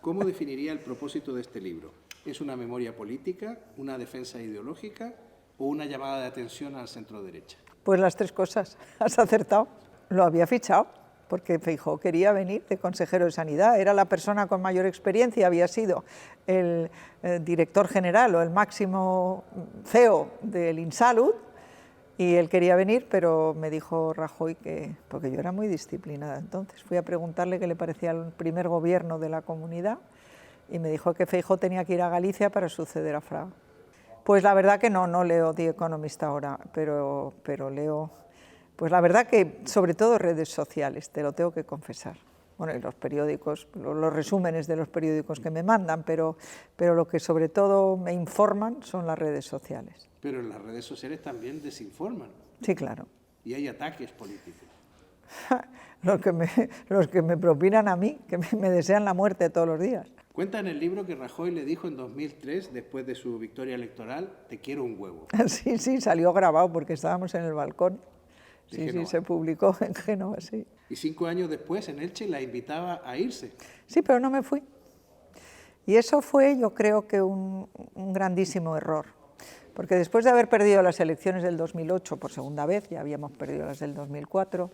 ¿cómo definiría el propósito de este libro? ¿Es una memoria política, una defensa ideológica o una llamada de atención al centro-derecha? Pues las tres cosas, has acertado. Lo había fichado, porque Feijóo quería venir de consejero de Sanidad, era la persona con mayor experiencia, había sido el director general o el máximo CEO del Insalud, y él quería venir, pero me dijo Rajoy que, porque yo era muy disciplinada entonces, fui a preguntarle qué le parecía el primer gobierno de la comunidad, y me dijo que Feijóo tenía que ir a Galicia para suceder a Fraga. Pues la verdad que no leo The Economist ahora, pero leo, pues la verdad que sobre todo redes sociales, te lo tengo que confesar. Bueno, y los periódicos, los resúmenes de los periódicos que me mandan, pero lo que sobre todo me informan son las redes sociales. Pero en las redes sociales también desinforman. Sí, claro. Y hay ataques políticos. los que me propinan a mí, que me desean la muerte todos los días. Cuenta en el libro que Rajoy le dijo en 2003, después de su victoria electoral, te quiero un huevo. Sí, salió grabado porque estábamos en el balcón. Sí, se publicó en Génova, sí. Y 5 años después, en Elche, la invitaba a irse. Sí, pero no me fui. Y eso fue, yo creo que un grandísimo error. Porque después de haber perdido las elecciones del 2008 por segunda vez, ya habíamos perdido las del 2004,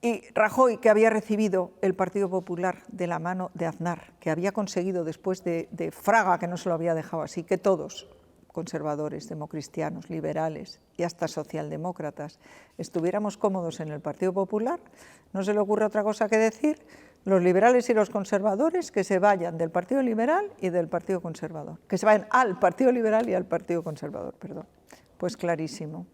y Rajoy, que había recibido el Partido Popular de la mano de Aznar, que había conseguido después de Fraga, que no se lo había dejado así, que todos, conservadores, democristianos, liberales y hasta socialdemócratas, estuviéramos cómodos en el Partido Popular, no se le ocurre otra cosa que decir, los liberales y los conservadores que se vayan del Partido Liberal y del Partido Conservador, que se vayan al Partido Liberal y al Partido Conservador, perdón. Pues clarísimo.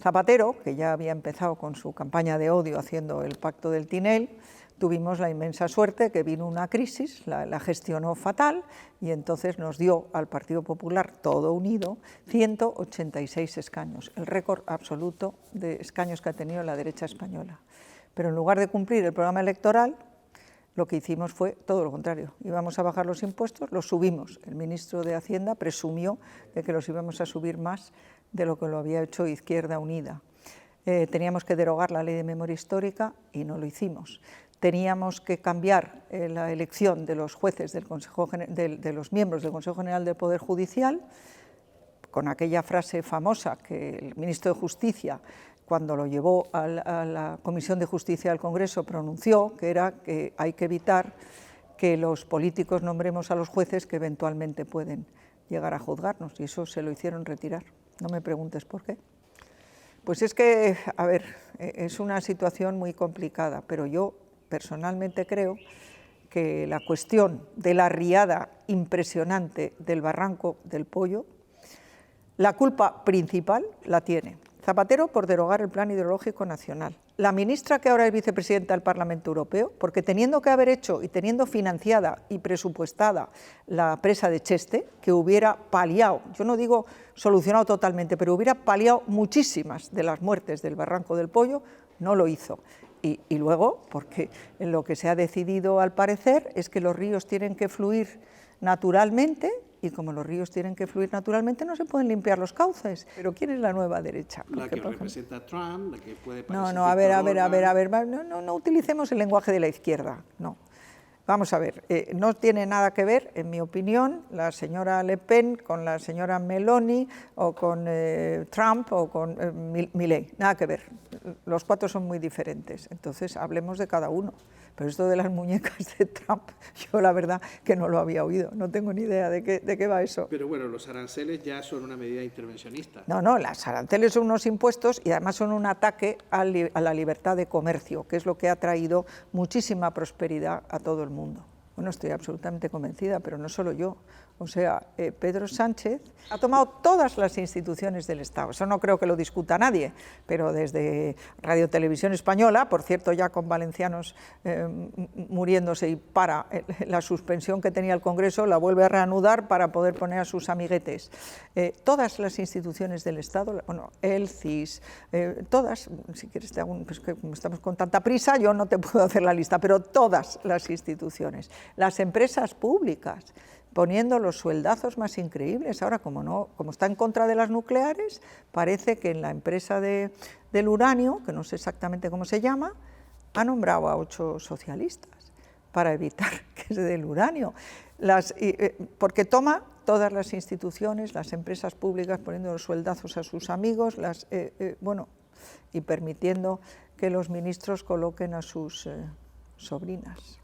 Zapatero, que ya había empezado con su campaña de odio haciendo el pacto del Tinel, tuvimos la inmensa suerte que vino una crisis, la gestionó fatal y entonces nos dio al Partido Popular todo unido 186 escaños, el récord absoluto de escaños que ha tenido la derecha española. Pero en lugar de cumplir el programa electoral, lo que hicimos fue todo lo contrario. Íbamos a bajar los impuestos, los subimos. El ministro de Hacienda presumió de que los íbamos a subir más de lo que lo había hecho Izquierda Unida. Teníamos que derogar la ley de memoria histórica y no lo hicimos. Teníamos que cambiar la elección de los jueces del Consejo, de los miembros del Consejo General del Poder Judicial, con aquella frase famosa que el ministro de Justicia, cuando lo llevó a la Comisión de Justicia del Congreso, pronunció, que era que hay que evitar que los políticos nombremos a los jueces que eventualmente pueden llegar a juzgarnos, y eso se lo hicieron retirar. No me preguntes por qué. Pues es que, a ver, es una situación muy complicada, pero yo personalmente creo que la cuestión de la riada impresionante del Barranco del Pollo, la culpa principal la tiene Zapatero por derogar el Plan Hidrológico Nacional, la ministra que ahora es vicepresidenta del Parlamento Europeo, porque teniendo que haber hecho y teniendo financiada y presupuestada la presa de Cheste, que hubiera paliado, yo no digo solucionado totalmente, pero hubiera paliado muchísimas de las muertes del Barranco del Pollo, no lo hizo. Y luego, porque en lo que se ha decidido al parecer es que los ríos tienen que fluir naturalmente, y como los ríos tienen que fluir naturalmente, no se pueden limpiar los cauces. Pero ¿quién es la nueva derecha? La que representa a Trump, la que puede parecer... No, a ver, no utilicemos el lenguaje de la izquierda, no. Vamos a ver, no tiene nada que ver, en mi opinión, la señora Le Pen con la señora Meloni o con Trump o con Milei, nada que ver. Los cuatro son muy diferentes, entonces hablemos de cada uno. Pero esto de las muñecas de Trump, yo la verdad que no lo había oído, no tengo ni idea de qué va eso. Pero bueno, los aranceles ya son una medida intervencionista. No, los aranceles son unos impuestos y además son un ataque a la libertad de comercio, que es lo que ha traído muchísima prosperidad a todo el mundo. Bueno, estoy absolutamente convencida, pero no solo yo. O sea, Pedro Sánchez ha tomado todas las instituciones del Estado. Eso no creo que lo discuta nadie, pero desde Radio Televisión Española, por cierto, ya con valencianos muriéndose y para la suspensión que tenía el Congreso, la vuelve a reanudar para poder poner a sus amiguetes. Todas las instituciones del Estado, bueno, el CIS, todas, si quieres te hago pues que como estamos con tanta prisa, yo no te puedo hacer la lista, pero todas las instituciones, las empresas públicas, poniendo los sueldazos más increíbles. Ahora, como está en contra de las nucleares, parece que en la empresa del uranio, que no sé exactamente cómo se llama, ha nombrado a 8 socialistas. para evitar que se dé el uranio, porque toma todas las instituciones, las empresas públicas poniendo los sueldazos a sus amigos, y permitiendo que los ministros coloquen a sus sobrinas.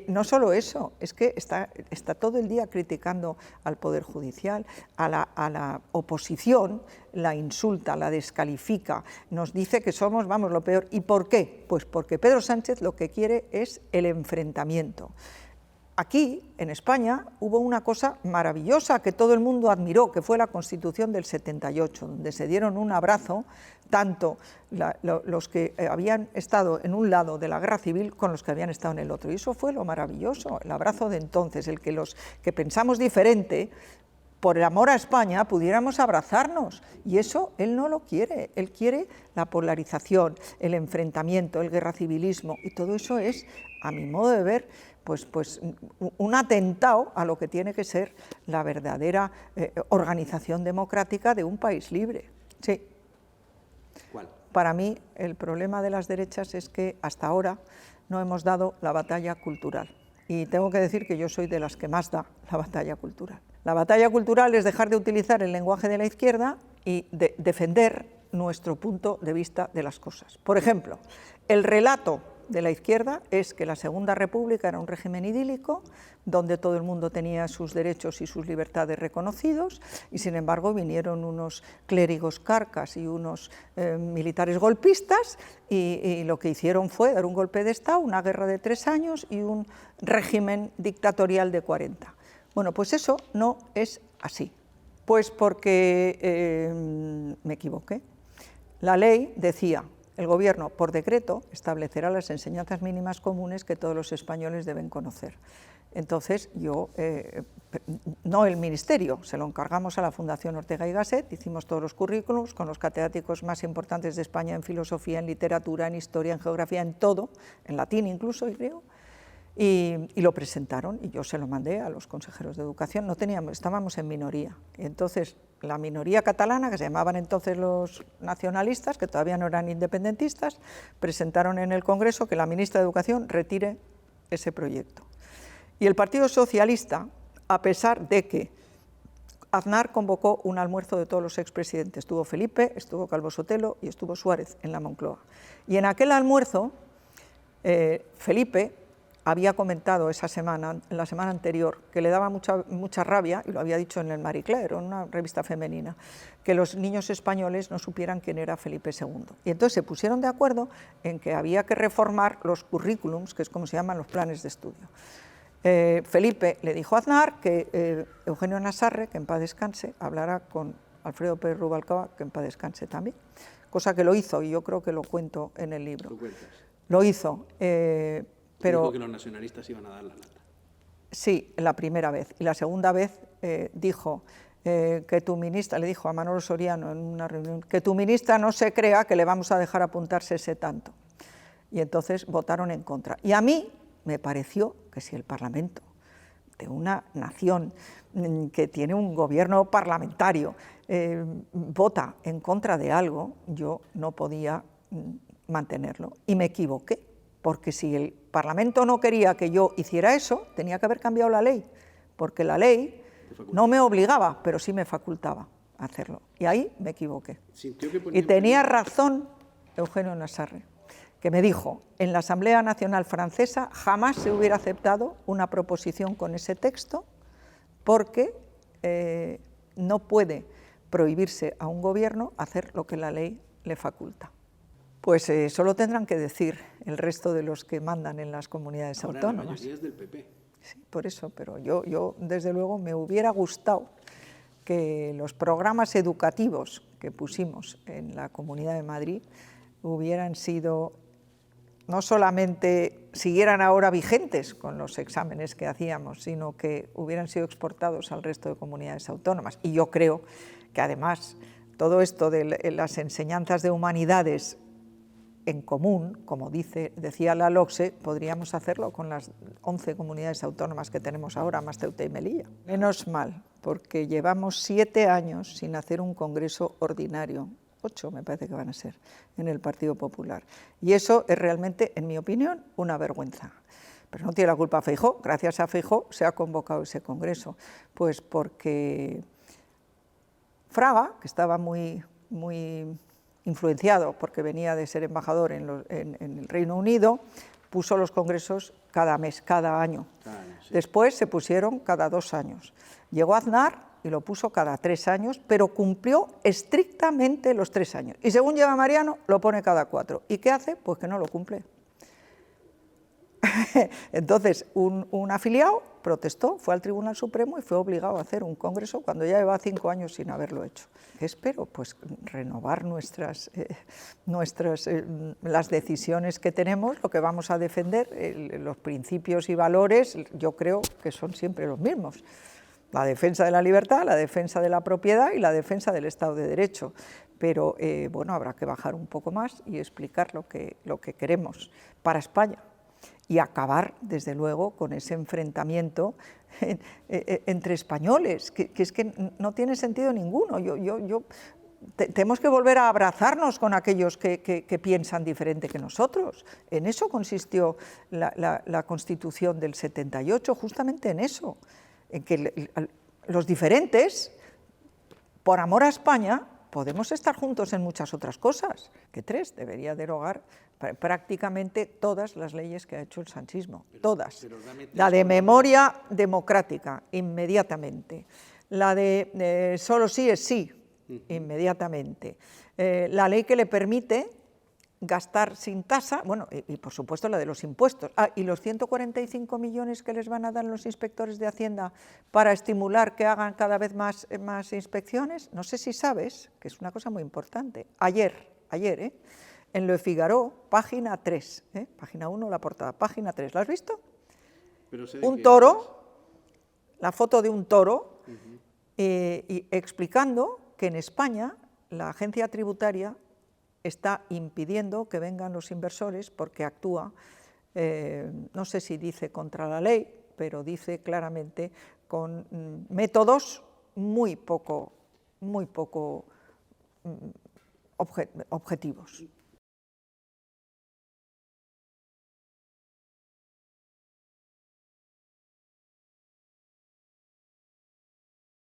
No solo eso, es que está todo el día criticando al Poder Judicial, a la oposición, la insulta, la descalifica, nos dice que somos, lo peor. ¿Y por qué? Pues porque Pedro Sánchez lo que quiere es el enfrentamiento. Aquí, en España, hubo una cosa maravillosa que todo el mundo admiró, que fue la Constitución del 78, donde se dieron un abrazo, tanto los que habían estado en un lado de la guerra civil con los que habían estado en el otro. Y eso fue lo maravilloso, el abrazo de entonces, el que los que pensamos diferente, por el amor a España, pudiéramos abrazarnos. Y eso él no lo quiere, él quiere la polarización, el enfrentamiento, el guerracivilismo, y todo eso es, a mi modo de ver, pues un atentado a lo que tiene que ser la verdadera organización democrática de un país libre. Sí. ¿Cuál? Para mí, el problema de las derechas es que hasta ahora no hemos dado la batalla cultural. Y tengo que decir que yo soy de las que más da la batalla cultural. La batalla cultural es dejar de utilizar el lenguaje de la izquierda y defender nuestro punto de vista de las cosas. Por ejemplo, el relato de la izquierda es que la Segunda República era un régimen idílico, donde todo el mundo tenía sus derechos y sus libertades reconocidos, y sin embargo vinieron unos clérigos carcas y unos militares golpistas, y lo que hicieron fue dar un golpe de Estado, una guerra de 3 años y un régimen dictatorial de 40. Bueno, pues eso no es así, pues porque me equivoqué. La ley decía: el Gobierno, por decreto, establecerá las enseñanzas mínimas comunes que todos los españoles deben conocer. Entonces, no el Ministerio, se lo encargamos a la Fundación Ortega y Gasset, hicimos todos los currículums con los catedráticos más importantes de España en filosofía, en literatura, en historia, en geografía, en todo, en latín incluso y griego, y lo presentaron, y yo se lo mandé a los consejeros de educación. Estábamos en minoría, y entonces la minoría catalana, que se llamaban entonces los nacionalistas, que todavía no eran independentistas, presentaron en el Congreso que la ministra de Educación retire ese proyecto. Y el Partido Socialista, a pesar de que Aznar convocó un almuerzo de todos los expresidentes, estuvo Felipe, estuvo Calvo Sotelo y estuvo Suárez en la Moncloa. Y en aquel almuerzo, Felipe había comentado la semana anterior, que le daba mucha rabia, y lo había dicho en el Marie Claire, en una revista femenina, que los niños españoles no supieran quién era Felipe II. Y entonces se pusieron de acuerdo en que había que reformar los currículums, que es como se llaman los planes de estudio. Felipe le dijo a Aznar que Eugenio Nassarre, que en paz descanse, hablara con Alfredo Pérez Rubalcaba, que en paz descanse también, cosa que lo hizo, y yo creo que lo cuento en el libro. ¿Lo cuentas? Lo hizo. Pero dijo que los nacionalistas iban a dar la lata. Sí, la primera vez. Y la segunda vez dijo que tu ministra, le dijo a Manolo Soriano en una reunión, que tu ministra no se crea que le vamos a dejar apuntarse ese tanto. Y entonces votaron en contra. Y a mí me pareció que si el Parlamento de una nación que tiene un gobierno parlamentario vota en contra de algo, yo no podía mantenerlo. Y me equivoqué, porque si el Parlamento no quería que yo hiciera eso, tenía que haber cambiado la ley, porque la ley no me obligaba, pero sí me facultaba a hacerlo. Y ahí me equivoqué. Y tenía razón Eugenio Nassarre, que me dijo: en la Asamblea Nacional Francesa jamás se hubiera aceptado una proposición con ese texto, porque no puede prohibirse a un gobierno hacer lo que la ley le faculta. Pues solo tendrán que decir el resto de los que mandan en las comunidades autónomas. La mayoría es del PP. Sí, por eso, pero yo desde luego me hubiera gustado que los programas educativos que pusimos en la Comunidad de Madrid hubieran sido, no solamente siguieran ahora vigentes con los exámenes que hacíamos, sino que hubieran sido exportados al resto de comunidades autónomas. Y yo creo que además todo esto de las enseñanzas de humanidades en común, como decía la LOCSE, podríamos hacerlo con las 11 comunidades autónomas que tenemos ahora, más Ceuta y Melilla. Menos mal, porque llevamos 7 años sin hacer un congreso ordinario. 8 me parece que van a ser en el Partido Popular. Y eso es realmente, en mi opinión, una vergüenza. Pero no tiene la culpa Feijóo, gracias a Feijóo se ha convocado ese congreso, pues porque Fraga, que estaba muy influenciado porque venía de ser embajador en el Reino Unido, puso los congresos cada mes, cada año. Sí. Después se pusieron cada 2 años. Llegó Aznar y lo puso cada 3 años, pero cumplió estrictamente los 3 años. Y según llega Mariano, lo pone cada 4. ¿Y qué hace? Pues que no lo cumple. Entonces, un afiliado protestó, fue al Tribunal Supremo y fue obligado a hacer un congreso cuando ya lleva 5 años sin haberlo hecho. ¿Qué espero? Pues renovar las decisiones que tenemos, lo que vamos a defender, los principios y valores, yo creo que son siempre los mismos. La defensa de la libertad, la defensa de la propiedad y la defensa del Estado de Derecho. Pero, bueno, habrá que bajar un poco más y explicar lo que queremos para España. Y acabar, desde luego, con ese enfrentamiento entre españoles, que es que no tiene sentido ninguno. Tenemos que volver a abrazarnos con aquellos que piensan diferente que nosotros. En eso consistió la Constitución del 78, justamente en eso, en que los diferentes, por amor a España, podemos estar juntos en muchas otras cosas, que 3 debería derogar prácticamente todas las leyes que ha hecho el sanchismo, todas. La de memoria democrática, inmediatamente. La de solo sí es sí, inmediatamente. La ley que le permite gastar sin tasa, bueno, y por supuesto la de los impuestos. Y los 145 millones que les van a dar los inspectores de Hacienda para estimular que hagan cada vez más inspecciones, no sé si sabes, que es una cosa muy importante, ayer, en Le Figaro, página 3, página 1, la portada, página 3, ¿la has visto? Un toro, la foto de un toro, y explicando que en España la agencia tributaria está impidiendo que vengan los inversores porque actúa, no sé si dice contra la ley, pero dice claramente con métodos muy poco objetivos.